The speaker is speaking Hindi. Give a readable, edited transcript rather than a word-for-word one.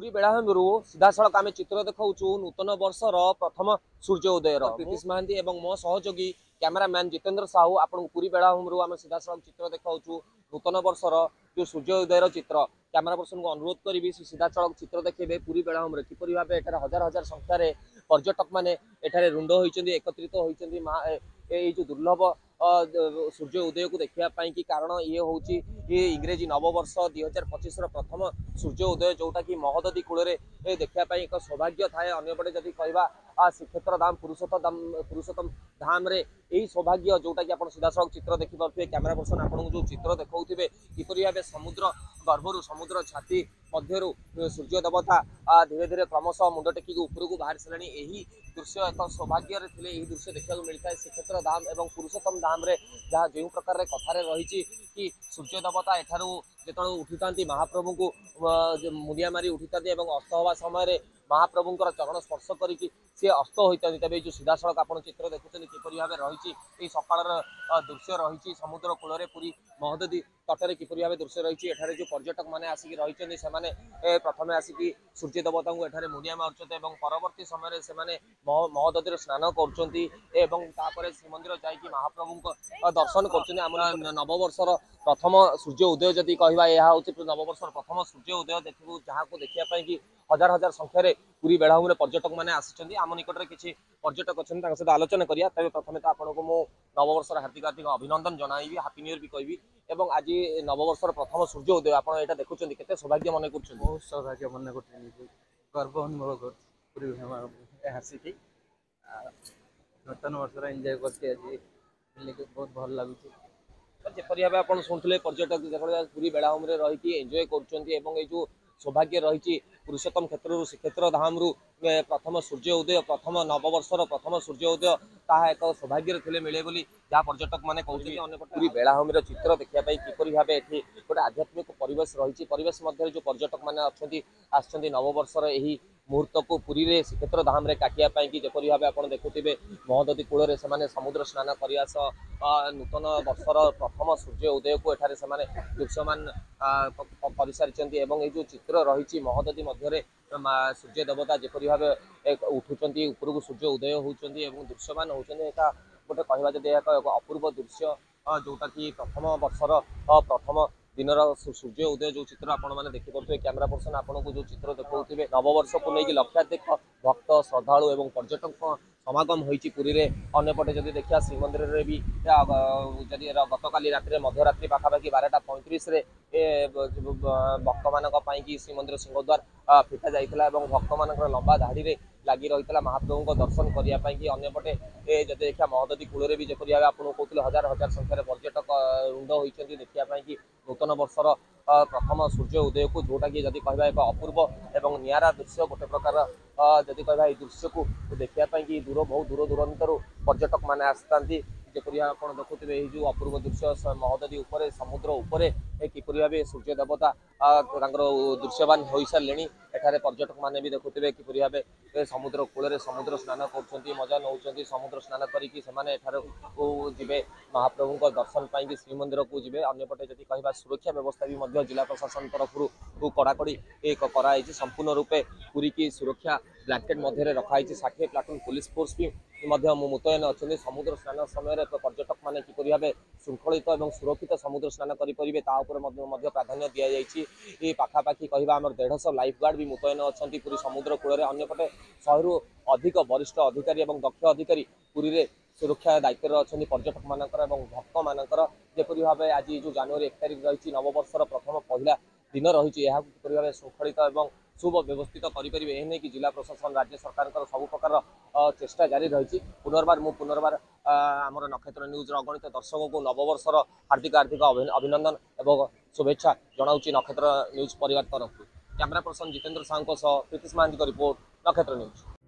पूरी बेलाभूमि सीधा सड़क आम चित्र देखा नूतन वर्षर प्रथम सूर्य उदय प्रीतिश महांती और मो सहयोगी कैमेरामैन जितेंद्र साहू आपको पूरी बेलाभूमि आम सीधा सड़क चित्र देखा नूतन वर्षर जो सूर्य उदयर चित्र कैमेरा पर्सन को अनुरोध करी सीधा सड़क चित्र देखिए पूरी बेलाभूमि किपरि भाव हजार हजार संख्यार पर्यटक मैंने रुंड होती एकत्रित होती जो दुर्लभ सूर्य उदय को देखापी कि कारण ये हूँ इंग्रेजी नववर्ष 2025 प्रथम सूर्य उदय जोटा कि महोदधी कूल देखापी एक सौभाग्य थाए अंपटे जदि कह श्रीक्षेत्र धाम पुरुषोत्तम धाम रे यही सौभाग्य जोटा कि आप सीधा सड़क चित्र देखिपे कैमेरा पर्सन आपको जो चित्र देखा किपरि भाव समुद्र गर्भर समुद्र छाती मध्यरु सूर्य देवता धीरे धीरे क्रमश मुंड टेक उपरकू बाहर सारे यही दृश्य एक सौभाग्य दृश्य देखा मिलता है श्रीक्षेत्र धाम और पुरुषोत्तम धाम रे जहाँ जो प्रकार कथार रही कि सूर्य देवता एठारू जो उठिता महाप्रभु को मुंडिया मारी उठिता अस्त हवा समय महाप्रभुंर चरण स्पर्श करके सी अस्त होता तेज जो सीधा सड़क आप चित्र देखुं किपरि भाव रही सकाल दृश्य रही समुद्र कूल पूरी महोदधी तटरे किपरि भाव दृश्य रही जो पर्यटक मैंने आसिक रही से प्रथम आसिक सूर्य देवता को एठारे मुंडिया मार्चते परवर्ती समय से महोदधी स्नान कर श्रीमंदिर जाकि महाप्रभु दर्शन कर नववर्षर प्रथम सूर्य उदय जदि कहवा यह हूँ नववर्षर प्रथम सूर्य उदय देखू जहाँ को देखापी कि हजार हजार संख्यार पूरी बेलाभूमि पर्यटक मैंने आसी आम निकट में किसी पर्यटक अच्छा सहित आलोचना करिया तेज प्रथम तो आपको मो नववर्षर हार्दिक हार्दिक अभिनंदन जनइबी हापी न्यू ईयर भी कहबी एवं आज नववर्षर प्रथम सूर्य उदय आप देखुं केते सौभाग्य मन कर बहुत सौभाग्य मन कर गर्व अनुभव कर नूतन वर्ष एंजॉय करते आज बहुत भल लगुच जपरी भाव आप शुणुले पर्यटक पूरी बेलाभूमि रही एंजॉय कर सौभाग्य रही पुरुषोत्तम क्षेत्र श्रीक्षेत्र धाम प्रथम सूर्य उदय प्रथम नववर्षर प्रथम सूर्य उदय ताहा एक सौभाग्य थे मिले बोली जहाँ पर्यटक मैंने कहते पूरी बेलाभूमि चित्र देखापी किपरि भाव ये गोटे आध्यात्मिक परिवेश रही परिवेश मध्य जो पर्यटक मैंने आसछन्ति नववर्षर यही मुहूर्त को पुरी रे श्रीक्षेत्र धाम रे काटियापाई कि जपरि भाव आप देखुथिबे महोदधी कूल से समुद्र स्नान करिया नूतन वर्षर प्रथम सूर्य उदय को एठारे से दृश्यमान कर सारी एवं जो चित्र रही महोदधी मध्य सूर्य देवता जपरि भाव उठुंट उपरकू सूर्य उदय होती दृश्यमान होती गोटे कहवा जब एक अपूर्व दृश्य जोटा कि प्रथम वर्षर प्रथम दिन सूर्य उदय जो चित्र आपने देखिपे कैमेरा पर्सन आपको जो चित्र देखा नववर्ष को लेकिन लक्षाधिक भक्त श्रद्धालु और पर्यटक समागम होती पुरी रे अन्यपटे जब देखा श्रीमंदिर में भी जदि गतकाली रात्रि मध्यरात्रि पाखापाखि 12:35 भक्त मान श्रीमंदिर सिंहद्वार फिटा जाइला भक्त मान लंबा धाड़ी में लगी रही महाप्रभु दर्शन करने अंपटे जब देखा महोदधी कूल भी जपरि भाव आपको कहते हजार हजार संख्यार पर्यटक रुंड होती देखापी कि नूतन वर्षर प्रथम सूर्य उदय को जोटा कि जदि कहवा एक अपूर्व एवं निरा दृश्य गोटे प्रकार जदि कहवा ये दृश्य को देखापी कि बहुत दूर दूरांतर पर्यटक मैंने आसता जपरि आप देखुवे जो अपूर्व दृश्य महोदधी उपर समुद्र उपर किपरि भाव सूर्य देवता दृश्यवान हो सारे एठारे पर्यटक मैंने भी देखुवे किपरि भाव समुद्र कूल समुद्र स्नान कर मजा नौ समुद्र स्नान करके जी महाप्रभु दर्शन पाई श्रीमंदिर को जी अंपटे जब कह सुरक्षा व्यवस्था भी जिला प्रशासन तरफ कड़ाकड़ी एक कराई संपूर्ण रूपे पूरी की सुरक्षा ब्लैकेट मध्य रखाई 60 प्लाटून पुलिस फोर्स भी मुतयन अच्छा समुद्र स्नान समय पर्यटक मैंने किपरि भाव श्रृंखलित और सुरक्षित समुद्र स्नान करेंगे प्राधान्य दि जाए पाखापाखि कह 150 लाइफ गार्ड भी मुतयन अच्छा पूरी समुद्र कूल अंपटे 100 रु अधिक वरिष्ठ अधिकारी और दक्ष अधिकारी पुरी रे सुरक्षा दायित्व अच्छा पर्यटक मानकर भक्त मानकर जपरि भाव आज जो जनवरी 1 तारिख रही नववर्षर प्रथम पहला दिन रही है किपरि भाव श्रृंखलित और सुव्यवस्थित करें कि जिला प्रशासन राज्य सरकार सब प्रकार चेष्टा जारी रही पुनर्बार आमर नक्षत्र न्यूज अगणित दर्शकों को नववर्षर हार्दिक हार्दिक अभिनंदन एवं शुभेच्छा जनाऊँगी नक्षत्र न्यूज परिवार तरफ camera person Jitendra Sahu Pritish Mahanti report Nakshatra news.